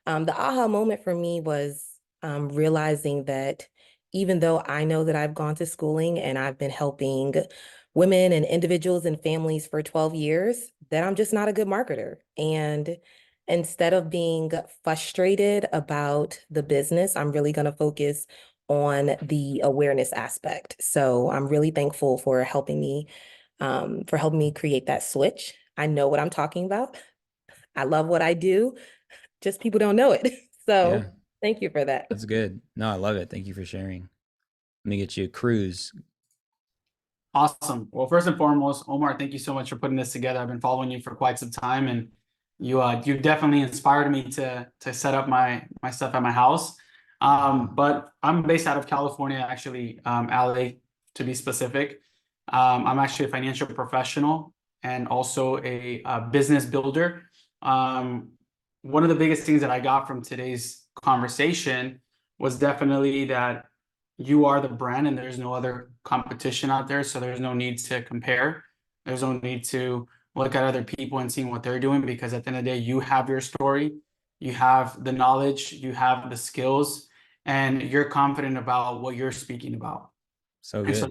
[SPEAKER 3] The aha moment for me was realizing that even though I know that I've gone to schooling and I've been helping women and individuals and families for 12 years, that I'm just not a good marketer. And instead of being frustrated about the business, I'm really going to focus on the awareness aspect. So I'm really thankful for helping me create that switch. I know what I'm talking about. I love what I do. Just people don't know it.
[SPEAKER 2] Yeah,
[SPEAKER 3] So thank you for that.
[SPEAKER 2] that's good. No, I love it. Thank you for sharing. Let me get you Cruz.
[SPEAKER 4] Awesome. Well, first and foremost, Omar, thank you so much for putting this together. I've been following you for quite some time, and you definitely inspired me to set up my stuff at my house. But I'm based out of California, actually, LA to be specific. I'm actually a financial professional and also a business builder. One of the biggest things that I got from today's conversation was definitely that you are the brand and there's no other competition out there. So there's no need to compare. There's no need to look at other people and seeing what they're doing, because at the end of the day, you have your story, you have the knowledge, you have the skills, and you're confident about what you're speaking about.
[SPEAKER 2] So
[SPEAKER 4] And so
[SPEAKER 2] good.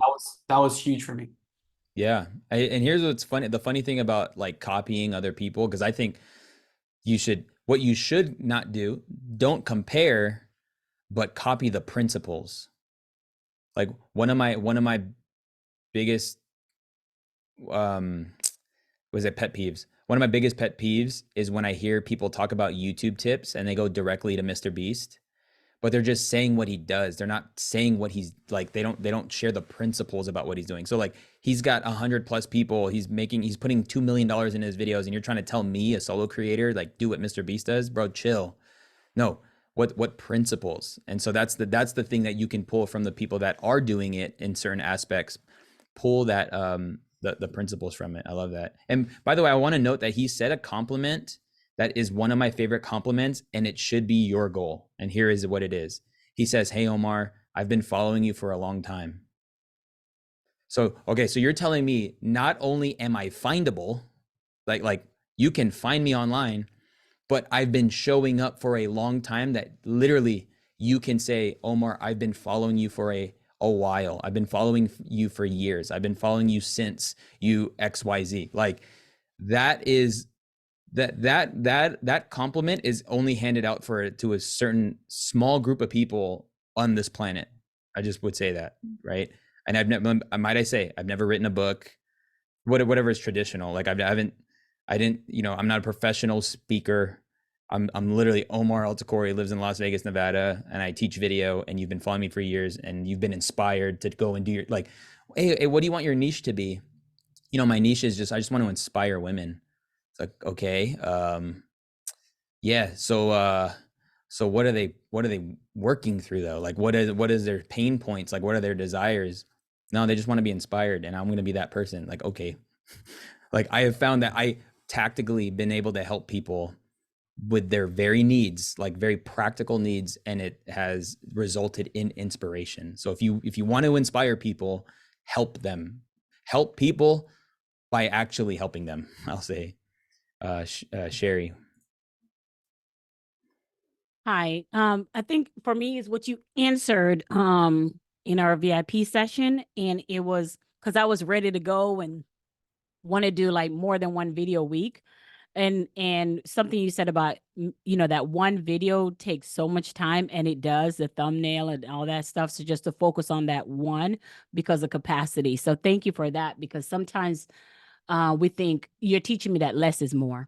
[SPEAKER 4] that was huge for me.
[SPEAKER 2] Yeah. And here's what's funny. The funny thing about like copying other people, because I think what you should not do, don't compare, but copy the principles. Like one of my biggest, was it pet peeves? One of my biggest pet peeves is when I hear people talk about YouTube tips and they go directly to Mr. Beast, but they're just saying what he does. They're not saying what he's like. They don't share the principles about what he's doing. So like he's got 100+ people. He's putting $2 million in his videos, and you're trying to tell me, a solo creator, like do what Mr. Beast does, bro? Chill. No, what principles. And so that's the thing that you can pull from the people that are doing it in certain aspects. Pull that the principles from it. I love that. And by the way, I want to note that he said a compliment that is one of my favorite compliments, and it should be your goal. And here is what it is. He says, "Hey Omar, I've been following you for a long time." So, okay, so you're telling me not only am I findable, like you can find me online, but I've been showing up for a long time, that literally you can say, "Omar, I've been following you for a while. I've been following you for years. I've been following you since you XYZ." Like that is that compliment is only handed out to a certain small group of people on this planet. I just would say that, right? And I've never, might I say, I've never written a book, whatever is traditional. Like I didn't, I'm not a professional speaker. I'm literally Omar El-Takrori, lives in Las Vegas, Nevada, and I teach video, and you've been following me for years, and you've been inspired to go and do your, like, hey, what do you want your niche to be? My niche is I just want to inspire women. It's like, okay, yeah. So what are they working through though? Like what is their pain points? Like what are their desires? No, they just want to be inspired, and I'm going to be that person. Like, okay. Like I have found that I tactically been able to help people with their very needs, like very practical needs, and it has resulted in inspiration. So if you want to inspire people, help them. Help people by actually helping them, I'll say. Sherry.
[SPEAKER 5] Hi. I think for me is what you answered in our VIP session, and it was because I was ready to go and want to do like more than one video a week. And something you said about that one video takes so much time, and it does, the thumbnail and all that stuff. So just to focus on that one because of capacity. So thank you for that, because sometimes we think you're teaching me that less is more.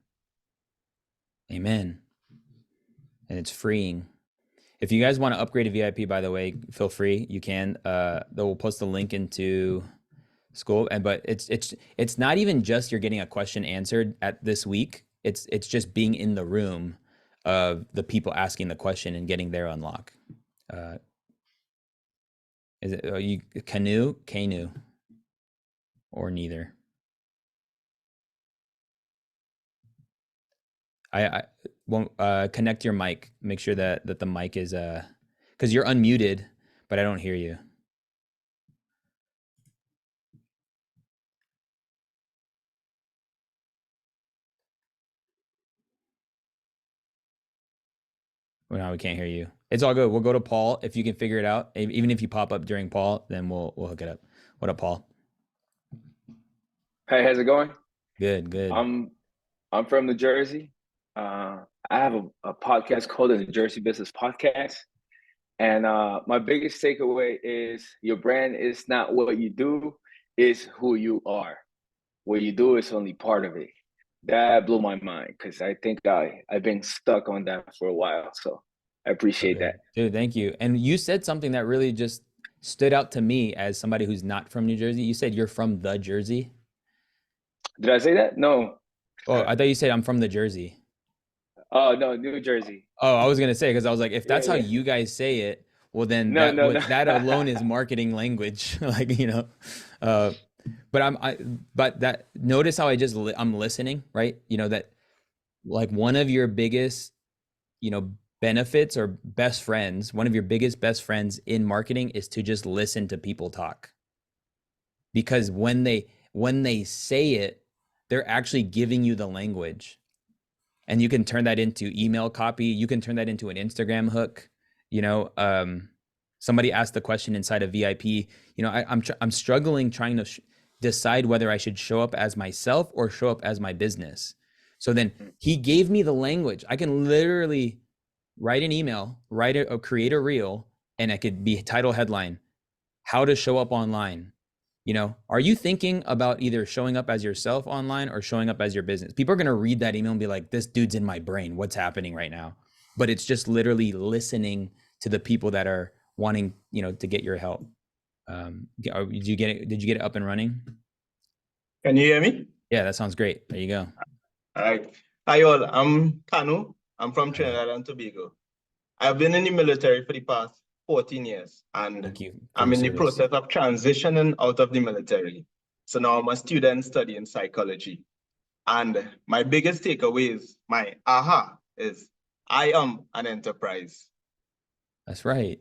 [SPEAKER 2] Amen. And it's freeing. If you guys want to upgrade a VIP, by the way, feel free. You can. They'll post the link into school, but it's not even just you're getting a question answered at this week. It's just being in the room of the people asking the question and getting their unlock. Is it you canoe, or neither? I won't connect your mic. Make sure that the mic is because you're unmuted, but I don't hear you. Well, now we can't hear you. It's all good. We'll go to Paul if you can figure it out. Even if you pop up during Paul, then we'll hook it up. What up, Paul?
[SPEAKER 6] Hey, how's it going?
[SPEAKER 2] Good.
[SPEAKER 6] I'm from New Jersey. I have a podcast called the New Jersey Business Podcast. And my biggest takeaway is your brand is not what you do, it's who you are. What you do is only part of it. That blew my mind because I think I've been stuck on that for a while. So I appreciate that.
[SPEAKER 2] Dude, thank you. And you said something that really just stood out to me as somebody who's not from New Jersey. You said you're from the Jersey.
[SPEAKER 6] Did I say that? No.
[SPEAKER 2] Oh, I thought you said I'm from the Jersey.
[SPEAKER 6] Oh, no, New Jersey.
[SPEAKER 2] Oh, I was going to say, because I was like, if that's how you guys say it, well, then that alone is marketing language. Like, but that notice how I'm listening, right? That like one of your biggest, benefits or best friends, one of your biggest best friends in marketing is to just listen to people talk. Because when they say it, they're actually giving you the language, and you can turn that into email copy. You can turn that into an Instagram hook. Somebody asked the question inside of VIP. I'm struggling trying to decide whether I should show up as myself or show up as my business. So then he gave me the language. I can literally write an email, create a reel, and it could be title headline, how to show up online. Are you thinking about either showing up as yourself online or showing up as your business? People are going to read that email and be like, this dude's in my brain. What's happening right now? But it's just literally listening to the people that are wanting, to get your help. Did you get it up and running?
[SPEAKER 7] Can you hear me?
[SPEAKER 2] Yeah, that sounds great. There you go.
[SPEAKER 7] All right. Hi all, I'm Kanu. I'm from Trinidad and Tobago. I've been in the military for the past 14 years, and
[SPEAKER 2] Thank you for
[SPEAKER 7] I'm
[SPEAKER 2] your
[SPEAKER 7] in the
[SPEAKER 2] service.
[SPEAKER 7] process of transitioning out of the military. So now I'm a student studying psychology. And my biggest takeaway is my aha is I am an enterprise.
[SPEAKER 2] That's right.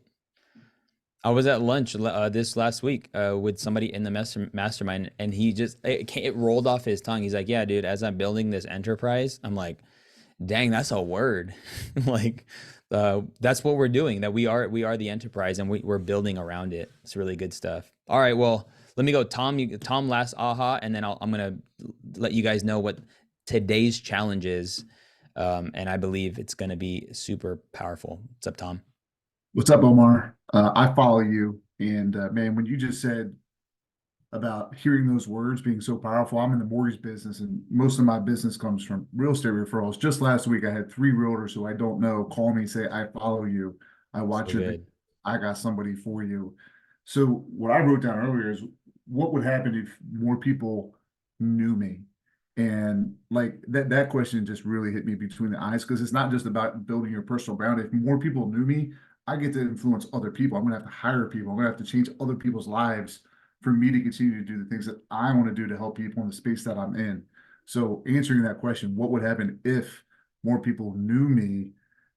[SPEAKER 2] I was at lunch this last week with somebody in the mastermind, and he just it rolled off his tongue. He's like, "Yeah, dude, as I'm building this enterprise, I'm like, dang, that's a word." Like, that's what we're doing. That we are the enterprise, and we're building around it. It's really good stuff. All right, well, let me go, Tom. Tom, last aha, and then I'm gonna let you guys know what today's challenge is, and I believe it's gonna be super powerful. What's up, Tom?
[SPEAKER 8] What's up, Omar? I follow you. And man, when you just said about hearing those words being so powerful, I'm in the mortgage business and most of my business comes from real estate referrals. Just last week, I had 3 realtors who I don't know call me and say, I follow you. I watch
[SPEAKER 2] So
[SPEAKER 8] your video.
[SPEAKER 2] good.
[SPEAKER 8] I got somebody for you. So what I wrote down earlier is what would happen if more people knew me? And like that question just really hit me between the eyes because it's not just about building your personal brand. If more people knew me, I get to influence other people. I'm gonna have to hire people. I'm gonna have to change other people's lives for me to continue to do the things that I want to do to help people in the space that I'm in. So answering that question, what would happen if more people knew me,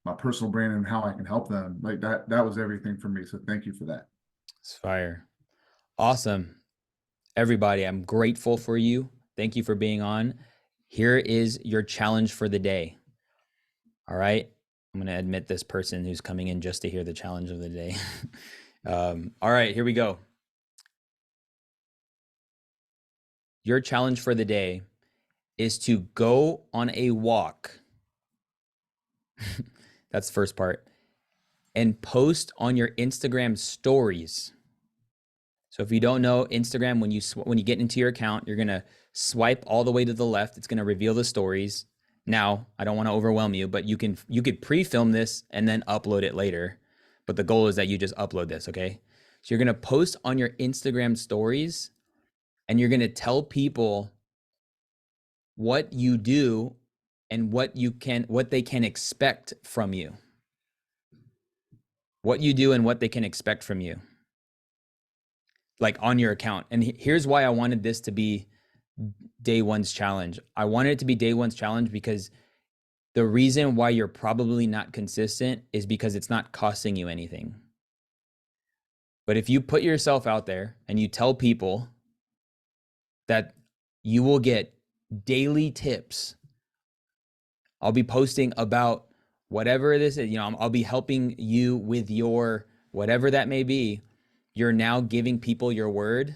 [SPEAKER 8] my personal brand and how I can help them? Like that was everything for me. So thank you for that.
[SPEAKER 2] It's fire. Awesome. Everybody, I'm grateful for you. Thank you for being on. Here is your challenge for the day. All right. I'm going to admit this person who's coming in just to hear the challenge of the day. All right, here we go. Your challenge for the day is to go on a walk. That's the first part. And post on your Instagram stories. So if you don't know Instagram, when you get into your account, you're going to swipe all the way to the left. It's going to reveal the stories. Now, I don't want to overwhelm you, but you could pre-film this and then upload it later. But the goal is that you just upload this, okay? So you're going to post on your Instagram stories and you're going to tell people what you do and what they can expect from you. What you do and what they can expect from you. Like on your account. And here's why I wanted this to be day one's challenge. I wanted it to be day one's challenge because the reason why you're probably not consistent is because it's not costing you anything. But if you put yourself out there and you tell people that you will get daily tips, I'll be posting about whatever this is, I'll be helping you with your whatever that may be. You're now giving people your word.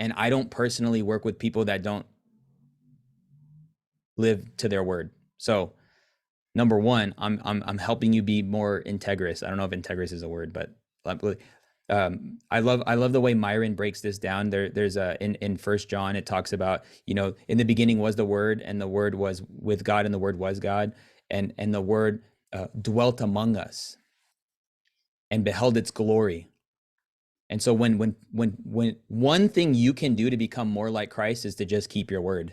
[SPEAKER 2] And I don't personally work with people that don't live to their word. So number one, I'm helping you be more integrous. I don't know if integrous is a word, but I love the way Myron breaks this down. There's in First John, it talks about, in the beginning was the Word, and the Word was with God, and the Word was God, and the Word dwelt among us and beheld its glory. And so when one thing you can do to become more like Christ is to just keep your word.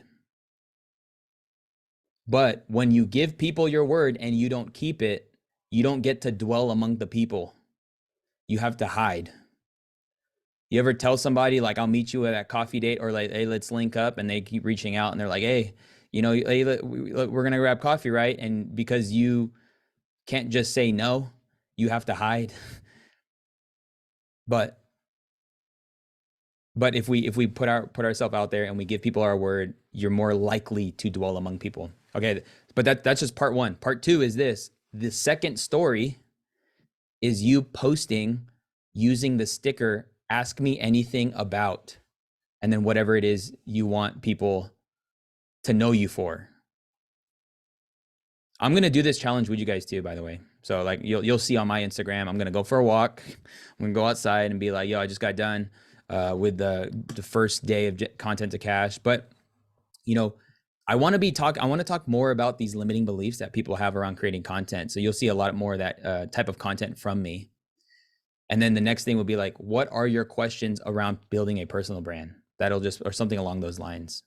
[SPEAKER 2] But when you give people your word and you don't keep it, you don't get to dwell among the people. You have to hide. You ever tell somebody like, I'll meet you at that coffee date, or like, hey, let's link up, and they keep reaching out and they're like, hey, hey, we're going to grab coffee, right? And because you can't just say no, you have to hide. But if we put ourselves out there and we give people our word, you're more likely to dwell among people. Okay, but that's just part one. Part two is this. The second story is you posting using the sticker, ask me anything about, and then whatever it is you want people to know you for. I'm going to do this challenge with you guys too, by the way. So like you'll see on my Instagram, I'm going to go for a walk. I'm going to go outside and be like, yo, I just got done with the first day of content to cash. But, I want to talk more about these limiting beliefs that people have around creating content. So you'll see a lot more of that type of content from me. And then the next thing will be like, what are your questions around building a personal brand? Or something along those lines.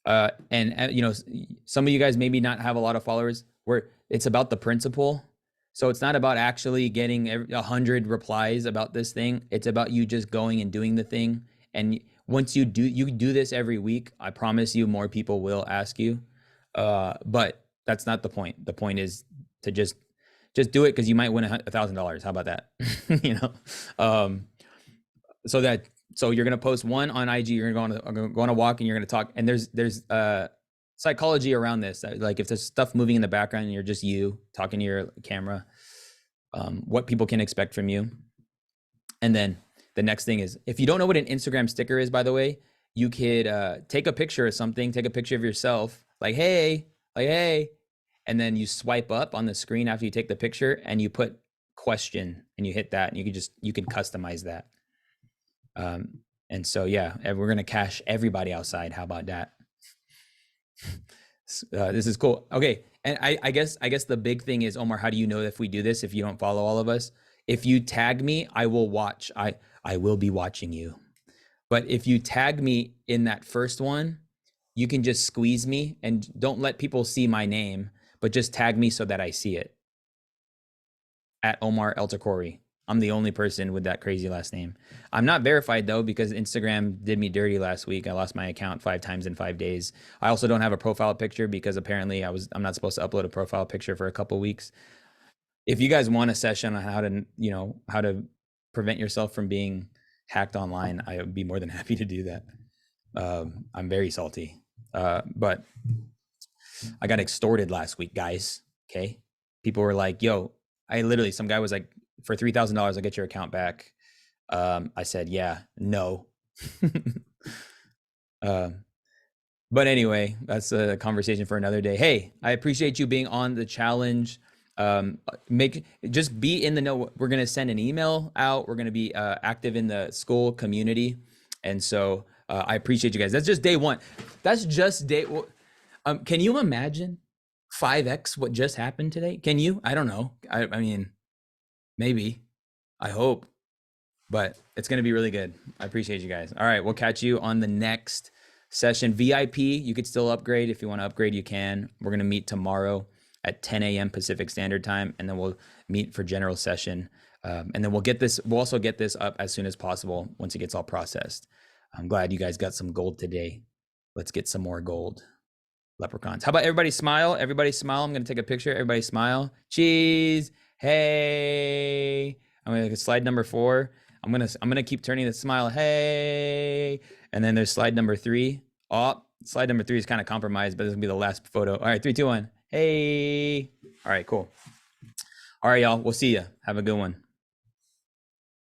[SPEAKER 2] And some of you guys maybe not have a lot of followers, where it's about the principle. So it's not about actually getting 100 replies about this thing. It's about you just going and doing the thing. And once you do this every week, I promise you more people will ask you. But that's not the point. The point is to just do it, because you might win $1,000. How about that? You know, so you're gonna post one on IG. You're gonna go on a walk and you're gonna talk. And there's psychology around this. Like if there's stuff moving in the background and you're just you talking to your camera, what people can expect from you. And then the next thing is, if you don't know what an Instagram sticker is, by the way, you could take a picture of something, take a picture of yourself, like hey, and then you swipe up on the screen after you take the picture and you put question and you hit that, and you can customize that. And so, yeah, we're going to cash everybody outside. How about that? This is cool. Okay. And I guess the big thing is, Omar, how do you know if we do this, if you don't follow all of us? If you tag me, I will watch. I will be watching you. But if you tag me in that first one, you can just squeeze me and don't let people see my name, but just tag me so that I see it. At Omar El-Takrori. I'm the only person with that crazy last name. I'm not verified though, because Instagram did me dirty last week. I lost my account 5 times in 5 days. I also don't have a profile picture because apparently I'm not supposed to upload a profile picture for a couple weeks. If you guys want a session on how to prevent yourself from being hacked online, I would be more than happy to do that. I'm very salty. But I got extorted last week, guys. Okay. People were like, yo, some guy was like, for $3,000, I'll get your account back. I said, yeah, no. But anyway, that's a conversation for another day. Hey, I appreciate you being on the challenge. Just be in the know. We're going to send an email out. We're going to be active in the school community. And so I appreciate you guys. That's just day one. That's just day. Can you imagine 5X what just happened today? Can you? I don't know. I mean, maybe. I hope. But it's going to be really good. I appreciate you guys. All right. We'll catch you on the next session. VIP, you could still upgrade. If you want to upgrade, you can. We're going to meet tomorrow at 10 a.m. Pacific Standard Time, and then we'll meet for general session. And then we'll also get this up as soon as possible once it gets all processed. I'm glad you guys got some gold today. Let's get some more gold. Leprechauns. How about everybody smile? Everybody smile. I'm going to take a picture. Everybody smile. Cheese. Hey. I'm going to slide number 4. I'm going to keep turning the smile. Hey. And then there's slide number 3. Oh, slide number 3 is kind of compromised, but this will be the last photo. All right, 3, 2, 1. Hey. All right, cool. All right, y'all. We'll see you. Have a good one.